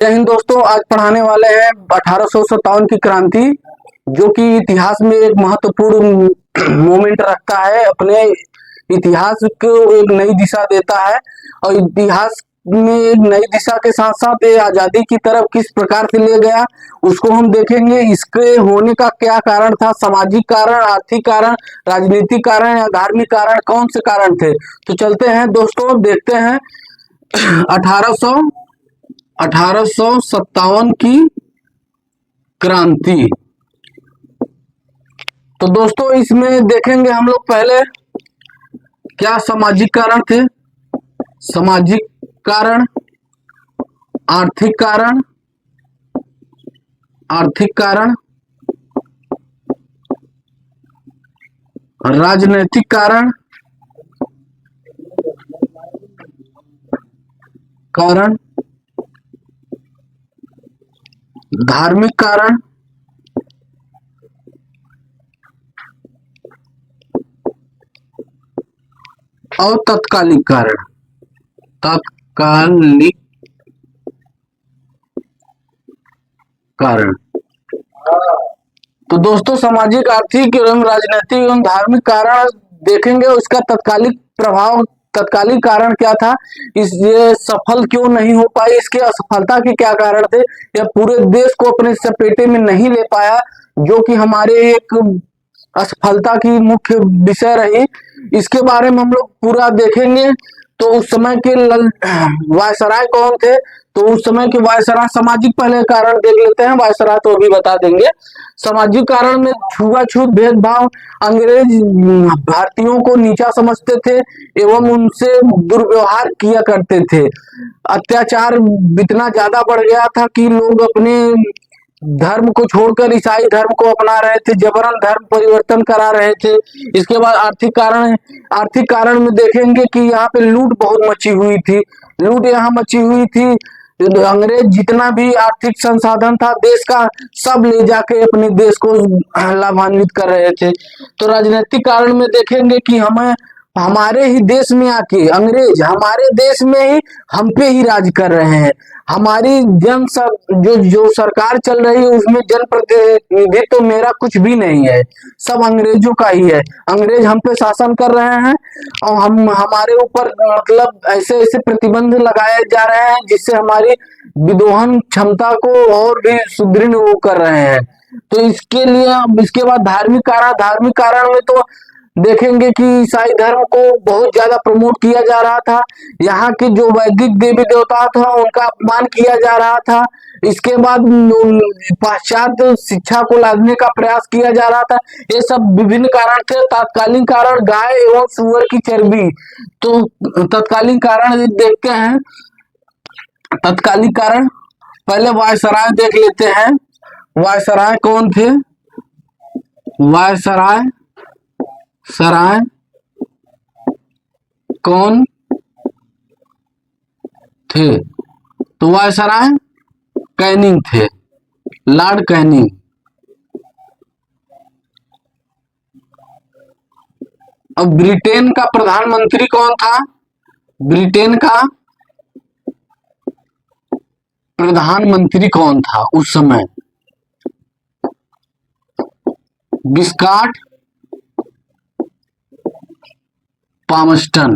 जय हिंद दोस्तों। आज पढ़ाने वाले हैं 1857 की क्रांति, जो कि इतिहास में एक महत्वपूर्ण मोमेंट रखता है। अपने इतिहास को एक नई दिशा देता है और इतिहास में एक नई दिशा के साथ साथ ये आजादी की तरफ किस प्रकार से ले गया उसको हम देखेंगे। इसके होने का क्या कारण था, सामाजिक कारण, आर्थिक कारण, राजनीतिक कारण या धार्मिक कारण, कौन से कारण थे। तो चलते हैं दोस्तों, देखते हैं 1857 की क्रांति। तो दोस्तों इसमें देखेंगे हम लोग पहले क्या सामाजिक कारण थे, सामाजिक कारण, आर्थिक कारण, आर्थिक कारण, राजनीतिक कारण, कारण, धार्मिक कारण और तत्कालिक कारण। तत्कालिक कारण। तो दोस्तों सामाजिक, आर्थिक एवं राजनीतिक एवं धार्मिक कारण देखेंगे। उसका तत्कालिक प्रभाव, तत्कालिक कारण क्या था, इस ये सफल क्यों नहीं हो पाई, इसके असफलता के क्या कारण थे, या पूरे देश को अपने सपेटे में नहीं ले पाया, जो कि हमारे एक असफलता की मुख्य विषय रही। इसके बारे में हम लोग पूरा देखेंगे। तो उस समय के वायसराय कौन थे, तो उस समय के वायसराय, सामाजिक पहले कारण देख लेते हैं, वायसराय तो अभी बता देंगे। सामाजिक कारण में छुआछूत, भेदभाव, अंग्रेज भारतीयों को नीचा समझते थे एवं उनसे दुर्व्यवहार किया करते थे। अत्याचार इतना ज्यादा बढ़ गया था कि लोग अपने धर्म को छोड़कर ईसाई धर्म को अपना रहे थे, जबरन धर्म परिवर्तन करा रहे थे। इसके बाद आर्थिक कारण, आर्थिक कारण में देखेंगे कि यहाँ पे लूट बहुत मची हुई थी, लूट यहाँ मची हुई थी। अंग्रेज जितना भी आर्थिक संसाधन था देश का, सब ले जाके अपने देश को लाभान्वित कर रहे थे। तो राजनीतिक कारण में देखेंगे कि हमें हमारे ही देश में आके अंग्रेज हमारे देश में ही हम पे ही राज कर रहे हैं। हमारी जन सब जो सरकार चल रही है उसमें जनप्रतिनिधित्व तो मेरा कुछ भी नहीं है, सब अंग्रेजों का ही है। अंग्रेज हम पे शासन कर रहे हैं और हम हमारे ऊपर मतलब ऐसे ऐसे प्रतिबंध लगाए जा रहे हैं जिससे हमारी विद्रोहन क्षमता को और भी सुदृढ़ वो कर रहे हैं। तो इसके लिए अब इसके बाद धार्मिक कारण, धार्मिक कारण में तो देखेंगे कि ईसाई धर्म को बहुत ज्यादा प्रमोट किया जा रहा था। यहाँ के जो वैदिक देवी देवता था उनका अपमान किया जा रहा था। इसके बाद पाश्चात्य शिक्षा को लादने का प्रयास किया जा रहा था। ये सब विभिन्न कारण थे। तत्कालीन कारण गाय एवं सुअर की चर्बी। तो तत्कालीन कारण देखते हैं। तत्कालिक कारण पहले वायसराय देख लेते हैं। वायसराय कौन थे, वायसराय सराय कौन थे, तो वायसराय कैनिंग थे, लॉर्ड कैनिंग। अब ब्रिटेन का प्रधानमंत्री कौन था, ब्रिटेन का प्रधानमंत्री कौन था उस समय, Wiskott Palmerston.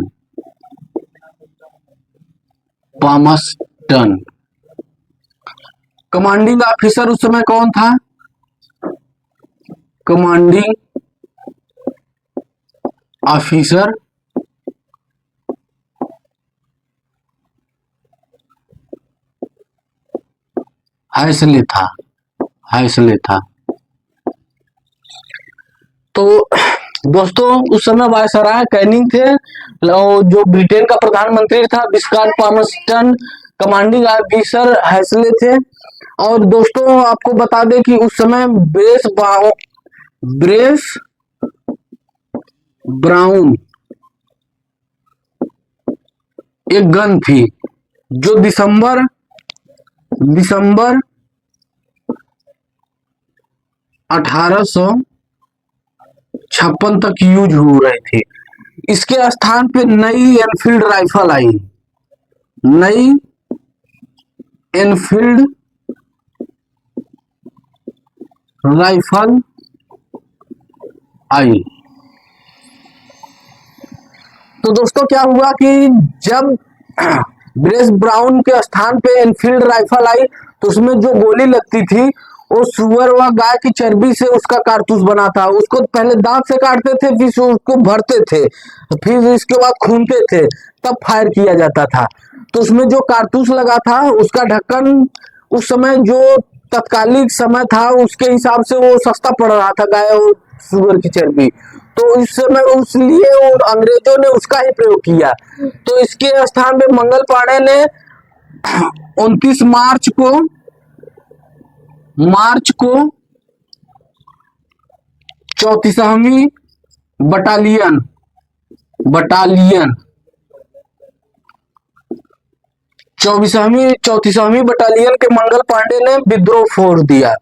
Palmerston. Commanding officer उस समय कौन था, कमांडिंग ऑफिसर हैसले था, हैसले था। तो दोस्तों उस समय वायसराय कैनिंग थे, जो ब्रिटेन का प्रधानमंत्री था विस्कॉट पामस्टन, कमांडिंग ऑफिसर हैसले थे। और दोस्तों आपको बता दें कि उस समय ब्रेस ब्राउन एक गन थी जो दिसंबर 1856 तक यूज हो रहे थे। इसके स्थान पे नई एनफील्ड राइफल आई, नई एनफील्ड राइफल आई। तो दोस्तों क्या हुआ कि जब ब्रेस ब्राउन के स्थान पे एनफील्ड राइफल आई तो उसमें जो गोली लगती थी वो सुअर व गाय की चर्बी से उसका कारतूस बना था। उसको पहले दांत से काटते थे, फिर उसको भरते थे, फिर इसके बाद खूनते थे, तब फायर किया जाता था। तो उसमें जो कारतूस लगा था उसका ढक्कन उस समय जो तत्कालिक समय था उसके हिसाब से वो सस्ता पड़ रहा था, गाय और सुअर की चर्बी। तो इस समय उसलिए अंग्रेजों ने उसका ही प्रयोग किया। तो इसके स्थान पे मंगल पांडे ने 29 मार्च को 34वीं बटालियन बटालियन 34वीं बटालियन के मंगल पांडे ने विद्रोह फोड़ दिया।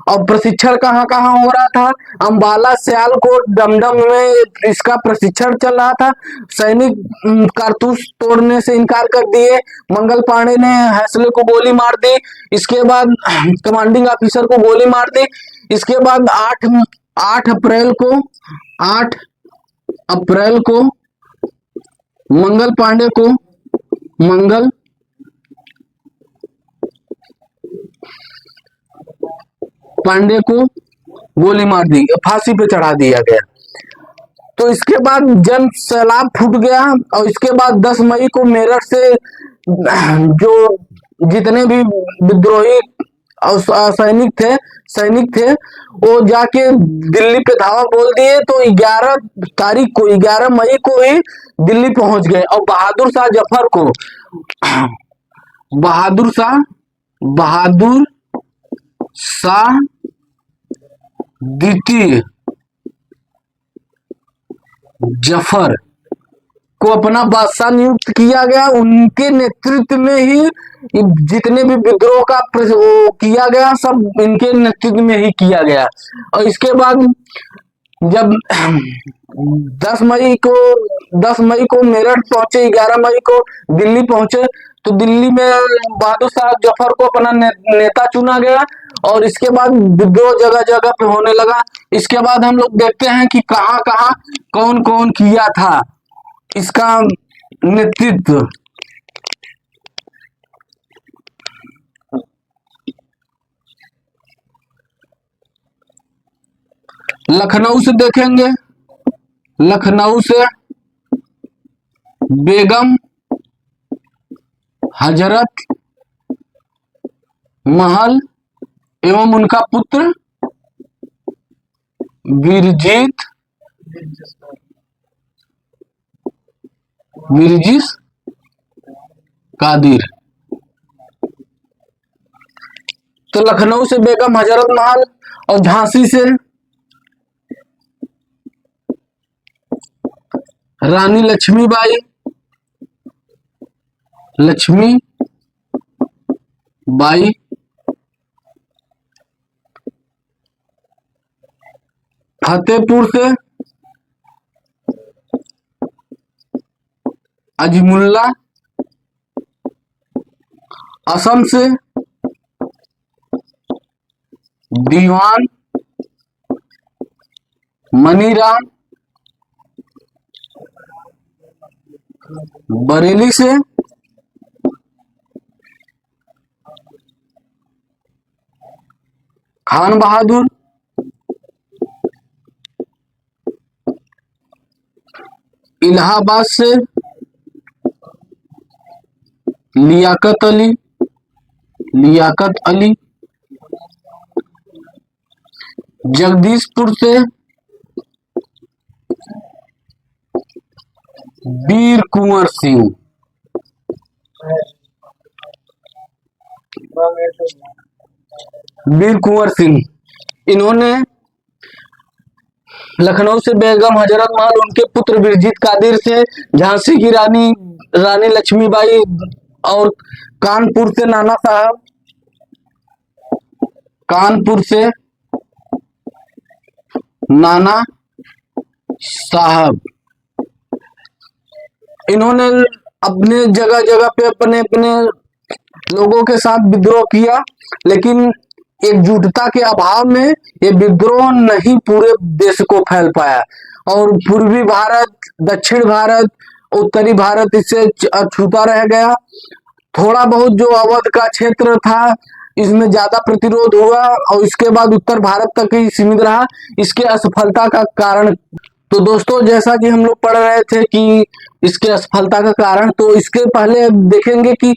और प्रशिक्षण कहाँ कहाँ हो रहा था? अंबाला, सियालकोट, दमदम में इसका प्रशिक्षण चल रहा था। सैनिक कारतूस तोड़ने से इनकार कर दिए। मंगल पांडे ने हैसले को गोली मार दी। इसके बाद कमांडिंग ऑफिसर को गोली मार दी। इसके बाद 8 अप्रैल को मंगल पांडे को गोली मार दी, फांसी पे चढ़ा दिया गया। तो इसके बाद जन सैलाब फूट गया। और इसके बाद 10 मई को मेरठ से जो जितने भी विद्रोही और सैनिक थे वो जाके दिल्ली पे धावा बोल दिए। तो 11 मई को ही दिल्ली पहुंच गए। और बहादुर शाह द्वितीय जफर को अपना बादशाह नियुक्त किया गया। उनके नेतृत्व में ही जितने भी विद्रोह का किया गया सब इनके नेतृत्व में ही किया गया। और इसके बाद जब 10 मई को मेरठ पहुंचे, 11 मई को दिल्ली पहुंचे, तो दिल्ली में बहादुर शाह जफर को अपना नेता चुना गया। और इसके बाद विद्रोह जगह जगह पे होने लगा। इसके बाद हम लोग देखते हैं कि कहाँ कहाँ कौन कौन किया था इसका नेतृत्व। लखनऊ से देखेंगे, लखनऊ से बेगम हजरत महल एवं उनका पुत्र विरजिस कादिर। तो लखनऊ से बेगम हजरत महल और झांसी से रानी लक्ष्मीबाई फतेहपुर से अजीमुल्ला, असम से दीवान मनीराम, बरेली से खान बहादुर, इलाहाबाद से लियाकत अली, जगदीशपुर से वीर कुंवर सिंह, इन्होंने लखनऊ से बेगम हजरत महल, उनके पुत्र विरजित कादिर से झांसी की रानी लक्ष्मीबाई और कानपुर से नाना साहब, इन्होंने अपने जगह जगह पे अपने अपने लोगों के साथ विद्रोह किया, लेकिन एकजुटता के अभाव में ये विद्रोह नहीं पूरे देश को फैल पाया और पूर्वी भारत, दक्षिण भारत, उत्तरी भारत इससे अछूता रह गया। थोड़ा बहुत जो अवध का क्षेत्र था इसमें ज्यादा प्रतिरोध हुआ और इसके बाद उत्तर भारत तक ही सीमित रहा। इसके असफलता का कारण, तो दोस्तों जैसा कि हम लोग पढ़ रहे थे कि इसके असफलता का कारण, तो इसके पहले देखेंगे कि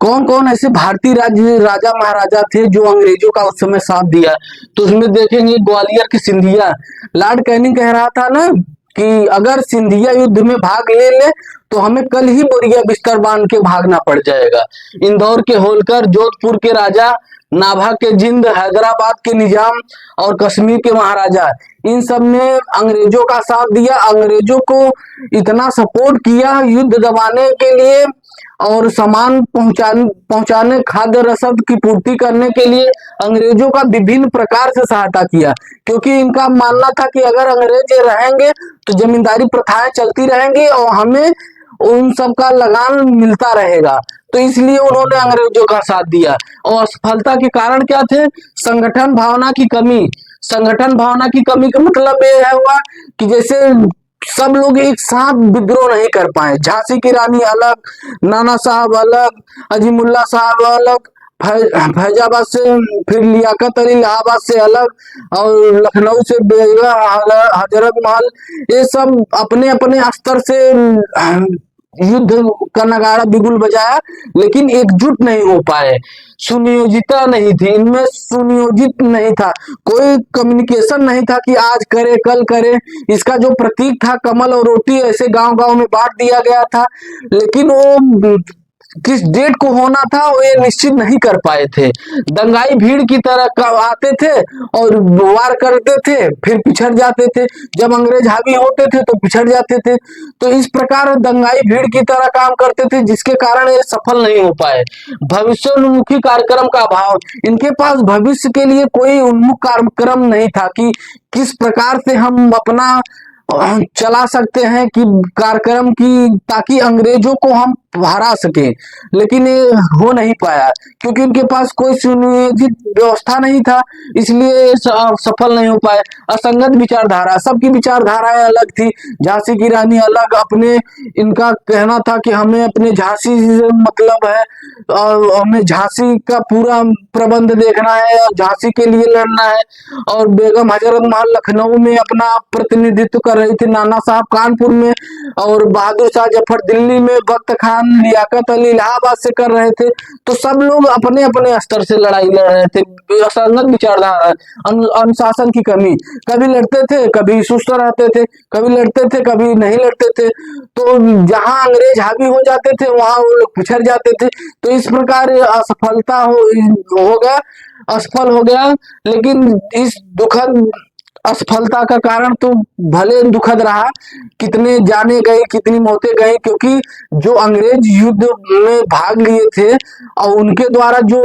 कौन कौन ऐसे भारतीय राज्य राजा महाराजा थे जो अंग्रेजों का उस समय साथ दिया। तो उसमें देखेंगे ग्वालियर के सिंधिया। लॉर्ड कैनिंग कह रहा था ना कि अगर सिंधिया युद्ध में भाग ले ले तो हमें कल ही बोरिया बिस्तर बांध के भागना पड़ जाएगा। इंदौर के होलकर, जोधपुर के राजा, नाभा के जिंद, हैदराबाद के निजाम और कश्मीर के महाराजा, इन सब ने अंग्रेजों का साथ दिया, अंग्रेजों को इतना सपोर्ट किया युद्ध दबाने के लिए और सामान पहुंचाने खाद्य रसद की पूर्ति करने के लिए अंग्रेजों का विभिन्न प्रकार से सहायता किया, क्योंकि इनका मानना था कि अगर अंग्रेज रहेंगे तो जमींदारी प्रथाएं चलती रहेंगी और हमें उन सब का लगान मिलता रहेगा। तो इसलिए उन्होंने अंग्रेजों का साथ दिया। और असफलता के कारण क्या थे? संगठन भावना की कमी। संगठन भावना की कमी का मतलब ये है हुआ कि जैसे सब लोग एक साथ विद्रोह नहीं कर पाए। झांसी की रानी अलग, नाना साहब अलग, अजीमुल्ला साहब अलग, फैजाबाद से, फिर लियाकत अली इलाहाबाद से अलग और लखनऊ से बेगा हजरत महल, ये सब अपने अपने स्तर से युद्ध का नगाड़ा बिगुल बजाया, लेकिन एकजुट नहीं हो पाए। सुनियोजिता नहीं थी इनमें, सुनियोजित नहीं था, कोई कम्युनिकेशन नहीं था कि आज करे कल करे। इसका जो प्रतीक था कमल और रोटी, ऐसे गांव गांव में बांट दिया गया था, लेकिन वो किस डेट को होना था वो ये निश्चित नहीं कर पाए थे। दंगाई भीड़ की तरह आते थे और वार करते थे, फिर पिछड़ जाते थे। जब अंग्रेज हावी होते थे तो पिछड़ जाते थे। तो इस प्रकार दंगाई भीड़ की तरह काम करते थे, जिसके कारण ये सफल नहीं हो पाए। भविष्योन्मुखी कार्यक्रम का अभाव, इनके पास भविष्य के लिए कोई उन्मुख कार्यक्रम नहीं था कि किस प्रकार से हम अपना चला सकते हैं कि कार्यक्रम की, ताकि अंग्रेजों को हम हरा सके। लेकिन ये हो नहीं पाया क्योंकि उनके पास कोई सुनियोजित व्यवस्था नहीं था, इसलिए सफल नहीं हो पाए। असंगत विचारधारा, सबकी विचारधाराएं अलग थी। झांसी की रानी अलग, अपने इनका कहना था कि हमें अपने झांसी से मतलब है और हमें झांसी का पूरा प्रबंध देखना है और झांसी के लिए लड़ना है। और बेगम हजरत महल लखनऊ में अपना प्रतिनिधित्व कर रही थी, नाना साहब कानपुर में, और बहादुर शाह जफर दिल्ली में, बख्त खान, लियाकत अली इलाहाबाद से कर रहे थे। तो सब लोग अपने अपने स्तर से लड़ाई लड़ रहे थे। असंगत विचारधारा, अनुशासन की कमी, कभी लड़ते थे कभी सुस्त रहते थे, कभी लड़ते थे कभी नहीं लड़ते थे। तो जहां अंग्रेज हावी हो जाते थे वहां वो लोग पिछड़ जाते थे। तो इस प्रकार असफलता हो गया, असफल हो गया। लेकिन इस दुखद असफलता का कारण तो भले दुखद रहा, कितने जाने गए, कितनी मौतें गई, क्योंकि जो अंग्रेज युद्ध में भाग लिए थे और उनके द्वारा जो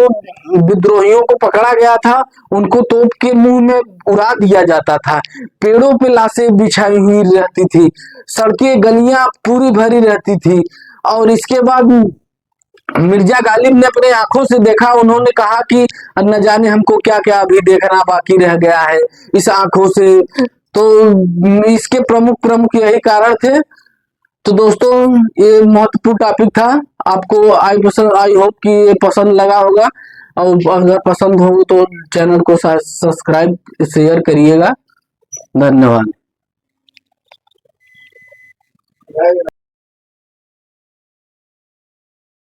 विद्रोहियों को पकड़ा गया था उनको तोप के मुंह में उड़ा दिया जाता था। पेड़ों पे लाशें बिछाई हुई रहती थी, सड़कें गलियां पूरी भरी रहती थी। और इसके बाद मिर्जा गालिब ने अपने आंखों से देखा, उन्होंने कहा कि न जाने हमको क्या क्या अभी देखना बाकी रह गया है इस आंखों से। तो इसके प्रमुख प्रमुख यही कारण थे। तो दोस्तों ये महत्वपूर्ण टॉपिक था, आपको आई होप कि ये पसंद लगा होगा, और अगर पसंद हो तो चैनल को सब्सक्राइब शेयर करिएगा। धन्यवाद।